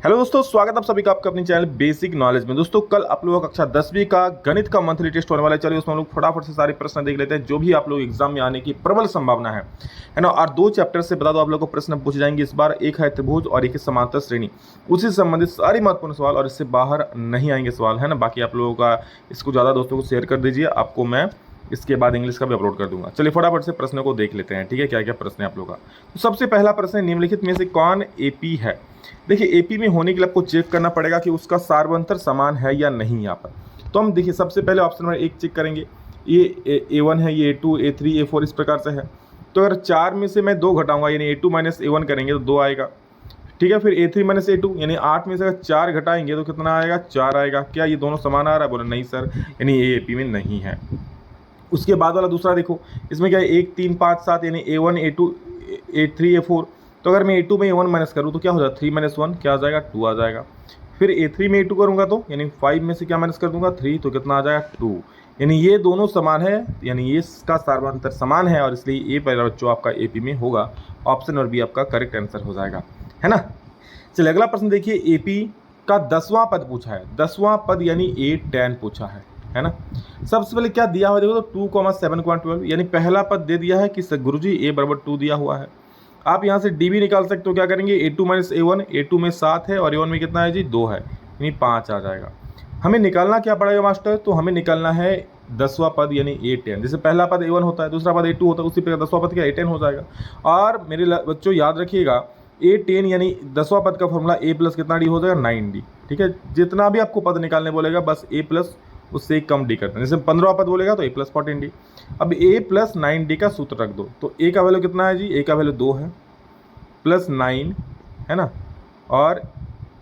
Hello दोस्तों, स्वागत है आप सभी का आपका अपने चैनल बेसिक नॉलेज में। दोस्तों कल आप लोगों का कक्षा 10वीं का गणित का मंथली टेस्ट होने वाला है। चलिए उसमें हम लोग फटाफट से सारे प्रश्न देख लेते हैं जो भी आप लोग एग्जाम में आने की प्रबल संभावना है ना। और दो चैप्टर से बता दो आप लोगों को प्रश्न पूछे जाएंगे इस बार। एक है त्रिभुज और एक है समांतर श्रेणी। उसी से संबंधित सारी महत्वपूर्ण सवाल और इससे बाहर नहीं आएंगे सवाल, है ना। बाकी आप लोगों का इसको ज़्यादा दोस्तों को शेयर कर दीजिए, आपको मैं इसके बाद इंग्लिश का भी अपलोड कर दूंगा। चलिए फटाफट से प्रश्नों को देख लेते हैं, ठीक है। क्या क्या प्रश्न है आप लोगों का। तो सबसे पहला प्रश्न है, निम्नलिखित में से कौन एपी है। देखिए एपी में होने के लिए आपको चेक करना पड़ेगा कि उसका सार्वंतर समान है या नहीं यहाँ पर। तो हम देखिए सबसे पहले ऑप्शन नंबर 1 चेक करेंगे। ये A1 है, ये A2, A3, A4 इस प्रकार से है। तो अगर 4 में से मैं 2 घटाऊंगा यानी A2 माइनस A1 करेंगे तो 2 आएगा, ठीक है। फिर A3 माइनस A2 यानी 8 में से अगर 4 घटाएंगे तो कितना आएगा, 4 आएगा। क्या ये दोनों समान आ रहा है, बोले नहीं सर, यानी ये एपी में नहीं है। उसके बाद वाला दूसरा देखो, इसमें क्या है 1 3 5 7 यानी A1 A2 A3 A4। तो अगर मैं A2 में A1 माइनस करूँ तो क्या हो जाएगा, 3 माइनस 1 क्या आ जाएगा, 2 आ जाएगा। फिर A3 में A2 करूँगा तो यानी 5 में से क्या माइनस कर दूंगा, 3, तो कितना आ जाएगा, 2। यानी ये दोनों समान है, यानी ये इसका सार्वंतर समान है और इसलिए ये पहला बच्चों आपका एपी में होगा। ऑप्शन और बी आपका करेक्ट आंसर हो जाएगा, है ना। चलिए अगला प्रश्न देखिए, एपी का 10वां पद पूछा है। 10वां पद यानी A10 पूछा है ना। सबसे पहले क्या दिया हुआ देखो, तो 2,7,12 यानी पहला पद दे दिया है कि गुरुजी A बराबर 2 दिया हुआ है। आप यहाँ से डी भी निकाल सकते हो। क्या करेंगे, A2 माइनस A1, A2 में 7 है और A1 में कितना है जी, 2 है, यानी 5 आ जाएगा। हमें निकालना क्या पड़ेगा मास्टर, तो हमें निकालना है 10वां पद यानी A10। जैसे पहला पद A1 होता है, दूसरा पद A2 होता है, उसी प्रकार 10वां पद क्या A10 हो जाएगा। और मेरे बच्चों याद रखिएगा, A10 यानी 10वां पद का फॉर्मूला A प्लस कितना डी हो जाएगा, 9D, ठीक है। जितना भी आपको पद निकालने बोलेगा बस A प्लस उससे कम डी करते हैं। जैसे 15वां पद बोलेगा तो A प्लस 14D। अब A प्लस 9D का सूत्र रख दो, तो A का वैल्यू कितना है जी, A का वैल्यू 2 है प्लस 9 है ना, और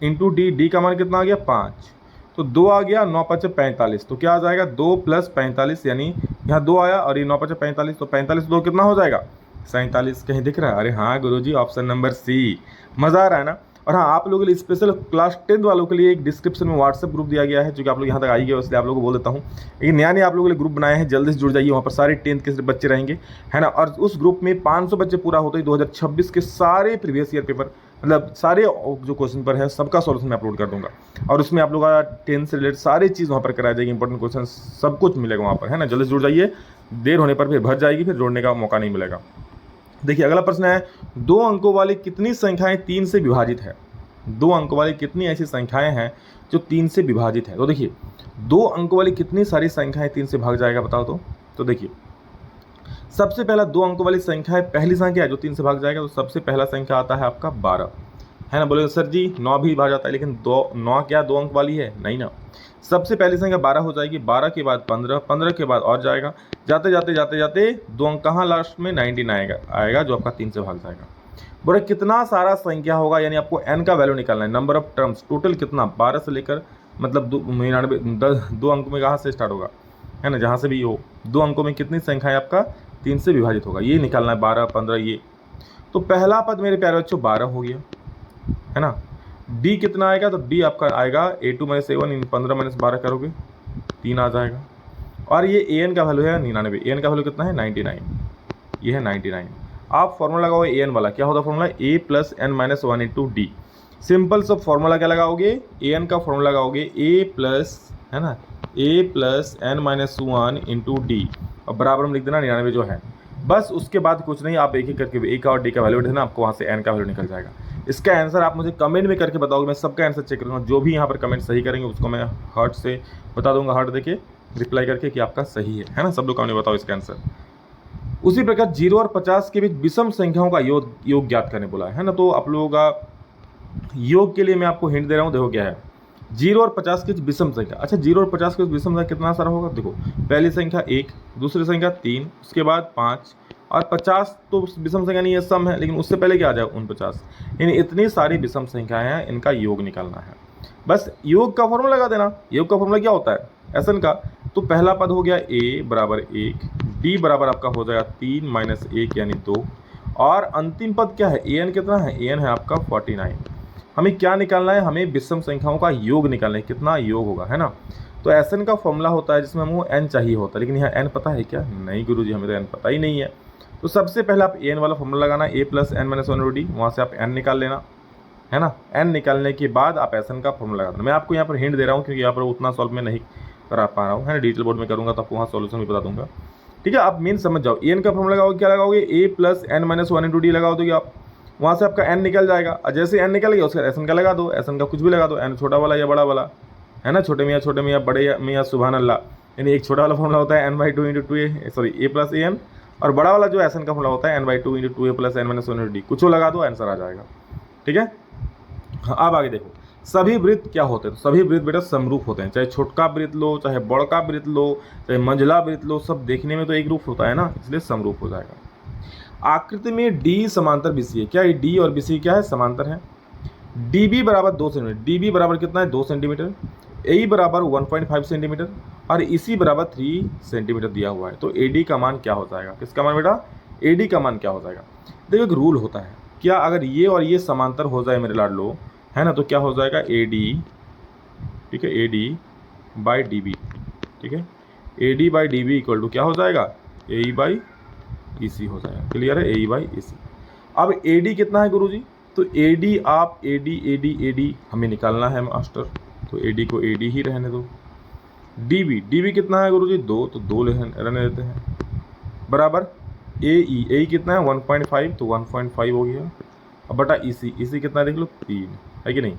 इंटू डी, डी का मान कितना आ गया, 5। तो 2 आ गया, 9 5 45, तो क्या आ जाएगा 2 प्लस 45, यानी यहाँ 2 आया और ये 9 5 45, तो 45 2 कितना हो जाएगा, 47। कहीं दिख रहा है, अरे हाँ गुरुजी ऑप्शन नंबर सी। मज़ा आ रहा है ना। और हाँ, आप लोगों के लिए स्पेशल क्लास 10 वालों के लिए एक डिस्क्रिप्शन में व्हाट्सएप ग्रुप दिया गया है, जो कि आप लोग यहाँ तक आई गए, इसलिए आप लोगों को बोल देता हूँ। लेकिन नया नया आप लोगों के लिए ग्रुप बनाए हैं, जल्दी से जुड़ जाइए। वहाँ पर सारे 10th के बच्चे रहेंगे, है ना। और उस ग्रुप में 500 बच्चे पूरा होते ही 2026 के सारे प्रीवियस ईयर पेपर, मतलब सारे जो क्वेश्चन पर है सबका सॉल्यूशन मैं अपलोड कर दूंगा। और उसमें आप लोग का 10 से रिलेटेड सारी चीज़ वहाँ पर कराई जाएगी, इंपॉर्टेंट क्वेश्चन सब कुछ मिलेगा वहाँ पर, है ना। जल्दी से जुड़ जाइए, देर होने पर फिर भर जाएगी, फिर जोड़ने का मौका नहीं मिलेगा। देखिए अगला प्रश्न है, 2 अंकों वाली कितनी संख्याएं 3 से विभाजित है। 2 अंकों वाली कितनी ऐसी संख्याएं हैं जो 3 से विभाजित है। तो देखिए 2 अंकों वाली कितनी सारी संख्याएं 3 से भाग जाएगा, बताओ तो देखिए सबसे पहला 2 अंकों वाली संख्या है, पहली संख्या है जो 3 से भाग जाएगा, तो सबसे पहला संख्या आता है आपका 12, है ना। बोले सर जी 9 भी भाग जाता है, लेकिन 9 क्या 2 अंक वाली है, नहीं ना। सबसे पहली संख्या 12 हो जाएगी, 12 के बाद 15, 15 के बाद और जाएगा, जाते जाते जाते जाते 2 अंक कहाँ लास्ट में 19 आएगा जो आपका 3 से भाग जाएगा। बोले कितना सारा संख्या होगा, यानी आपको n का वैल्यू निकालना है, नंबर ऑफ टर्म्स टोटल कितना, 12 से लेकर मतलब 2 अंक में कहाँ से स्टार्ट होगा, है ना, जहाँ से भी हो 2 अंकों में कितनी संख्या है आपका 3 से विभाजित होगा, ये निकालना है, 12 15 ये। तो पहला पद मेरे प्यारे बच्चों 12 हो गया, है ना। डी कितना आएगा, तो डी आपका आएगा A2 माइनस A1, 15 माइनस 12 करोगे 3 आ जाएगा। और ये AN का वैल्यू है 99, AN का वैल्यू कितना है 99, ये है 99। आप फॉर्मूला लगाओगे AN वाला, क्या होता है formula, A plus N minus 1 into D. Simple सब फॉर्मूला क्या लगाओगे, AN का फॉर्मूला लगाओगे A प्लस, है ना, A plus N minus 1 into D, और बराबर में लिख देना 99 जो है। बस उसके बाद कुछ नहीं, आप एक एक करके A का और D का वैल्यू देना, आपको वहाँ से N का वैल्यू निकल जाएगा। इसका आंसर आप मुझे कमेंट में करके बताओगे, मैं सबका आंसर चेक करूँगा। जो भी यहाँ पर कमेंट सही करेंगे उसको मैं हार्ट से बता दूंगा, हार्ट देके रिप्लाई करके कि आपका सही है ना। सब लोग कमेंट बताओ इसका आंसर। उसी प्रकार 0 और 50 के बीच विषम संख्याओं का योग ज्ञात करने बोला है ना। तो आप लोगों का योग के लिए मैं आपको हिंट दे रहा हूँ, देखो क्या है, 0 और 50 के बीच विषम संख्या। अच्छा 0 और 50 के बीच विषम संख्या कितना सारा होगा, देखो पहली संख्या 1, दूसरी संख्या 3, उसके बाद 5 और 50 तो विषम संख्या नहीं है, सम है, लेकिन उससे पहले क्या आ जाए 49। यानी इतनी सारी विषम संख्याएं हैं, इनका योग निकालना है। बस योग का फॉर्मूला लगा देना। योग का फॉर्मूला क्या होता है एसन का, तो पहला पद हो गया A बराबर 1, D बराबर आपका हो जाएगा 3 माइनस 1 यानी 2, और अंतिम पद क्या है, AN कितना है, AN है आपका 49। हमें क्या निकालना है, हमें विषम संख्याओं का योग निकालना है, कितना योग होगा, है ना। तो एसन का फॉर्मूला होता है जिसमें हमको n चाहिए होता है, लेकिन यहाँ n पता है क्या, नहीं गुरुजी हमें तो n पता ही नहीं है। तो सबसे पहले आप an वाला फॉर्मूला लगाना, A plus N minus 1 D, वहाँ से आप n निकाल लेना, है ना। n निकालने के बाद आप Sn का फॉर्मूला लगा देना। मैं आपको यहाँ पर हिंट दे रहा हूँ क्योंकि यहाँ पर उतना सॉल्व मैं नहीं करा पा रहा हूँ, है ना। डिजिटल बोर्ड में करूँगा तो आपको वहाँ सॉल्यूशन भी बता दूंगा, ठीक है। आप मेन समझ जाओ। एन का फॉर्मूला लगाओगे, क्या लगाओगे, a plus N minus one into D लगाओ दोगे आप, वहाँ से आपका n निकल जाएगा। और जैसे n निकल गया उसका Sn का लगा दो, Sn का कुछ भी लगा दो, n छोटा वाला या बड़ा वाला, है ना। छोटे मियाँ बड़े मियाँ सुभान अल्लाह। यानी एक छोटा वाला फॉर्मूला होता है n/2 into two A, sorry a plus A N, और बड़ा वाला जो Sn का फॉर्मूला होता है n/2 into two A plus N minus one into D. कुछ लगा दो, आंसर आ जाएगा, ठीक है। हाँ, अब आगे देखो, सभी वृत्त क्या होते हैं। तो सभी वृत्त बेटा समरूप होते हैं, चाहे छोटका वृत्त लो, चाहे बड़का वृत्त लो, चाहे मंझला वृत्त लो, सब देखने में तो एक रूप होता है ना, इसलिए समरूप हो जाएगा। आकृति में डी समांतर बीसी है। क्या ये डी और बीसी क्या है, समांतर है। डीबी बराबर 2 सेंटीमीटर, डीबी बराबर कितना है 2 सेंटीमीटर, ए बराबर 1.5 सेंटीमीटर और इसी बराबर 3 सेंटीमीटर दिया हुआ है। तो एडी का मान क्या हो जाएगा, किसका मान बेटा, एडी का मान क्या हो जाएगा। देखो एक रूल होता है, क्या अगर ये और ये समांतर हो जाए मेरे लाडलो, है ना, तो क्या हो जाएगा एडी, ठीक है, एडी बाई डी बी, ठीक है। AD by D B equal to क्या हो जाएगा, ए बाई ई सी हो जाएगा। क्लियर है, ए बाई ई सी। अब एडी कितना है गुरुजी, तो एडी आप एडी हमें निकालना है मास्टर, तो एडी को एडी ही रहने दो। डीबी कितना है गुरुजी, 2, तो 2 रहने देते हैं, बराबर ए कितना है 1.5, तो 1.5 हो गया। अब बटा ई सी कितना देख लो 3 है कि नहीं।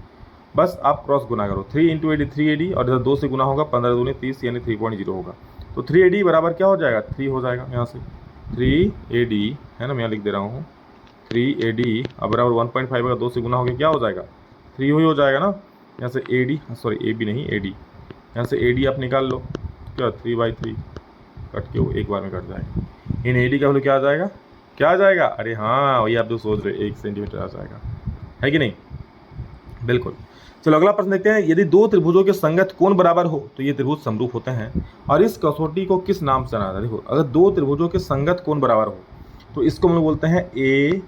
बस आप क्रॉस गुना करो, 3 इंटू एडी 3AD और इधर 2 से गुना होगा, 15 दूनी 30 यानी 3.0 होगा। तो 3AD बराबर क्या हो जाएगा, 3 हो जाएगा। यहाँ से 3AD है ना, मैं यहाँ लिख दे रहा हूँ 3AD अब बराबर 1.5 अगर 2 से गुना हो गया क्या हो जाएगा, 3 हो जाएगा ना। यहाँ से AD, सॉरी AB नहीं AD, यहाँ से AD आप निकाल लो, क्या 3/3 कट के वो एक बार में कट जाएगा। इन AD का वैल्यू क्या आ जाएगा, क्या आ जाएगा, अरे हाँ वही आप जो सोच रहे 1 सेंटीमीटर आ जाएगा, है कि नहीं, बिल्कुल। चलो अगला प्रश्न देखते हैं। यदि दो त्रिभुजों के संगत कोण बराबर हो तो ये त्रिभुज समरूप होते हैं और इस कसौटी को किस नाम से जाना जाता है। देखो अगर दो त्रिभुजों के संगत कोण बराबर हो तो इसको हम लोग बोलते हैं ए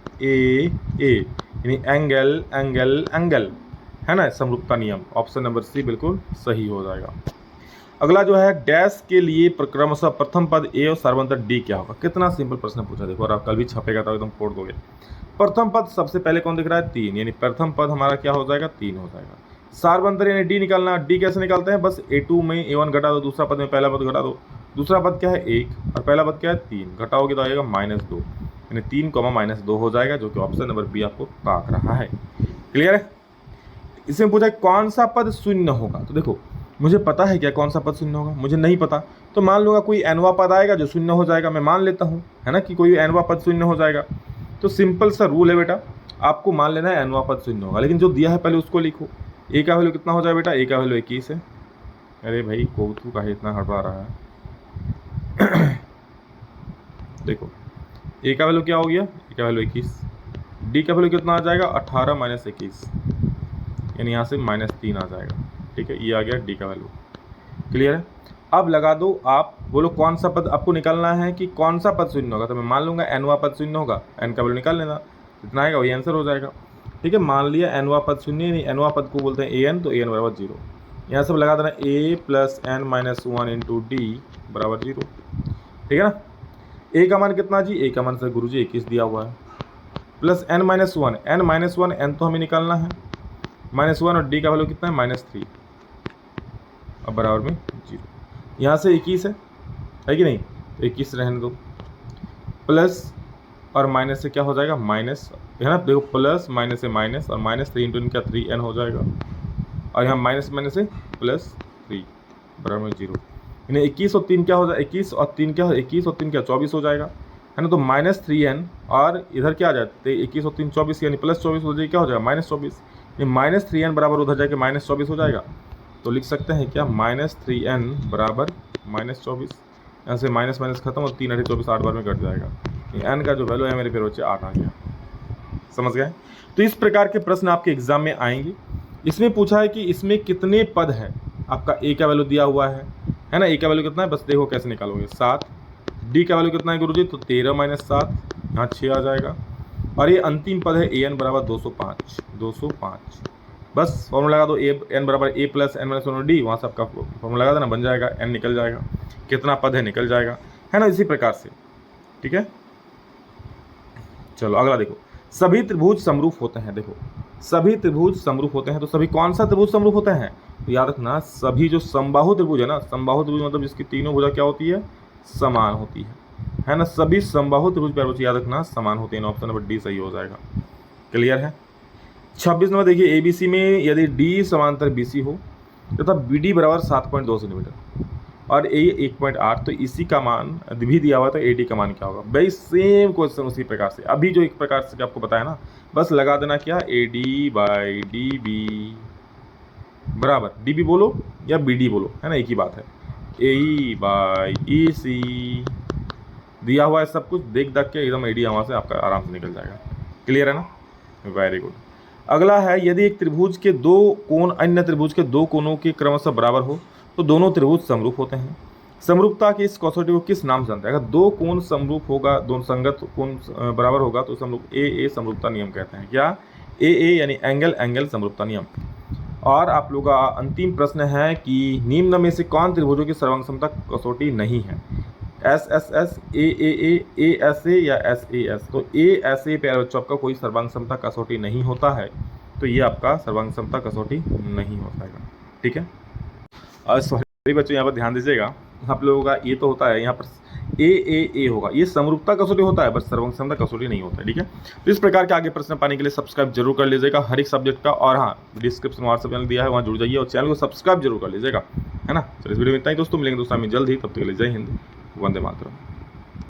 यानी एंगल एंगल एंगल, है ना, समरूपता नियम। ऑप्शन नंबर सी बिल्कुल सही हो जाएगा। अगला जो है डैश के लिए क्रमशः प्रथम पद ए और सार्वंतर डी क्या होगा। कितना सिंपल प्रश्न पूछा देखो, और आप कल भी छपेगा तो एकदम फोड़ दोगे। प्रथम पद सबसे पहले कौन दिख रहा है 3, यानी प्रथम पद हमारा क्या हो जाएगा 3 हो जाएगा। सार्वंतर यानी डी निकालना, डी कैसे निकालते हैं, बस A2 में A1 घटा दो, दूसरा पद में पहला पद घटा दो, दूसरा पद क्या है 1 और पहला पद क्या है 3, घटाओगे तो आएगा -2, यानी 3, -2 हो जाएगा, जो कि ऑप्शन नंबर बी आपको ताक रहा है। क्लियर है। इसमें पूछा कौन सा पद शून्य होगा, तो देखो मुझे पता है क्या कौन सा पद शून्य होगा, मुझे नहीं पता तो मान लूँगा कोई nवां पद आएगा जो शून्य हो जाएगा, मैं मान लेता हूँ, है ना, कि कोई nवां पद शून्य हो जाएगा। तो सिंपल सा रूल है बेटा, आपको मान लेना है nवां पद शून्य होगा, लेकिन जो दिया है पहले उसको लिखो। ए का वैल्यू कितना हो जाए बेटा, ए का वैल्यू 21 है। अरे भाई कौतु का इतना हड़बड़ा रहा है देखो ए का वैल्यू क्या हो गया, ए का वैल्यू 21, डी का वैल्यू कितना आ जाएगा 18 - 21, यानी यहाँ से -3 आ जाएगा, ठीक है, ये आ गया डी का वैल्यू। क्लियर है। अब लगा दो, आप बोलो कौन सा पद आपको निकालना है कि कौन सा पद शून्य होगा, तो मैं मान लूँगा nवां पद शून्य होगा, n का वैल्यू निकाल लेना, जितना आएगा वही आंसर हो जाएगा, ठीक है। मान लिया nवां पद शून्य, नहीं nवां पद को बोलते हैं an, तो an बराबर 0। यहाँ सब लगा देना a + n - 1 इंटू डी बराबर 0, ठीक है ना। a का मान कितना जी, a का मान सर गुरुजी 21 दिया हुआ है, प्लस n - 1 n तो हमें निकालना है -1 और d का वैल्यू कितना है -3 अब बराबर में 0। यहाँ से 21 है कि नहीं, तो 21 रहने दो, प्लस और माइनस से क्या हो जाएगा माइनस, है ना, देखो प्लस माइनस से माइनस और -3 इंटू इनका 3n हो जाएगा, और यहाँ माइनस से +3 बराबर में 0, यानी 21 और 3 क्या हो जाएगा, 21 और 3 क्या, 21 और 3 क्या 24 हो जाएगा, है ना। तो -3n और इधर क्या आ जाते 21 और 3 24, यानी +24 हो जाएगा, क्या हो जाएगा -24, यानी -3n बराबर उधर जाके -24 हो जाएगा। तो लिख सकते हैं क्या -3n बराबर -24, यहाँ से माइनस खत्म और 3 × 8 = 24, 8 बार में कट जाएगा, n का जो वैल्यू है मेरे प्यारे बच्चे 8 आ गया। समझ गए। तो इस प्रकार के प्रश्न आपके एग्जाम में आएंगे। इसमें पूछा है कि इसमें कितने पद है, आपका a का वैल्यू दिया हुआ है ना, a का वैल्यू कितना है, बस देखो कैसे निकालोगे 7, d का वैल्यू कितना है गुरुजी, तो 13 - 7, यहाँ 6 आ जाएगा, और ये अंतिम पद है an बराबर 205। बस फॉर्मूला लगा दो, n बराबर a + n - 1 d, वहाँ से आपका फॉर्मूला लगा देना, बन जाएगा, n निकल जाएगा, कितना पद है निकल जाएगा, है ना, इसी प्रकार से, ठीक है। चलो अगला देखो, सभी त्रिभुज समरूप होते हैं। देखो सभी त्रिभुज समरूप होते हैं। तो सभी कौन सा त्रिभुज समरूप होते हैं? तो याद रखना सभी जो समबाहु त्रिभुज है ना, समबाहु त्रिभुज मतलब जिसकी तीनों भुजा क्या होती है? समान होती है ना। सभी समबाहु त्रिभुज प्यारे बच्चों याद रखना समान होते हैं। ऑप्शन नंबर डी सही हो जाएगा। क्लियर है। 26 नंबर देखिए, एबीसी में यदि डी समांतर बीसी हो तथा बीडी बराबर 7.2 सेंटीमीटर और ए 1.8, तो इसी का मान भी दिया हुआ था, एडी का मान क्या होगा? भाई सेम क्वेश्चन उसी प्रकार से अभी जो एक प्रकार से आपको बताया ना, बस लगा देना क्या, एडी बाई डी बी बराबर डी बी बोलो या बी डी बोलो, है ना, एक ही बात है। ए बाई ई सी दिया हुआ है, सब कुछ देख के एकदम एडी वहाँ से आपका आराम से निकल जाएगा। क्लियर है ना, वेरी गुड। अगला है, यदि एक त्रिभुज के दो कोण अन्य त्रिभुज के दो कोणों के क्रमशः बराबर हो तो दोनों त्रिभुज समरूप होते हैं। समरूपता की इस कसौटी को किस नाम से जानते हैं? अगर दो कोण समरूप होगा, दोनों संगत कोण बराबर होगा तो समरूप ए समरूपता नियम कहते हैं। क्या? ए यानी एंगल समरूपता नियम। और आप लोगों का अंतिम प्रश्न है कि निम्न में से कौन त्रिभुजों की सर्वांग समता कसौटी नहीं है? एस ए एस ए या एस ए एस। तो ए एस ए प्यारे बच्चों आपका कोई सर्वांग समता कसौटी नहीं होता है, तो ये आपका सर्वांग समता कसौटी नहीं हो पाएगा। ठीक है। और सॉरी बच्चों, यहाँ पर ध्यान दीजिएगा, आप लोगों का ये तो होता है यहाँ पर ए होगा, ये समरूपता कसौटी होता है, बस सर्वांग समता कसौटी नहीं होता है। ठीक है। तो इस प्रकार के आगे प्रश्न पाने के लिए सब्सक्राइब जरूर कर लीजिएगा हर एक सब्जेक्ट का। और हाँ, डिस्क्रिप्शन में व्हाट्सएप चैनल दिया है, वहाँ जुड़ जाइए और चैनल को सब्सक्राइब जरूर कर लीजिएगा, है ना। चलिए इस वीडियो में इतना ही दोस्तों, मिलेंगे दोस्तों में जल्द ही, तब तक के लिए जय हिंद, वंदे मातरम।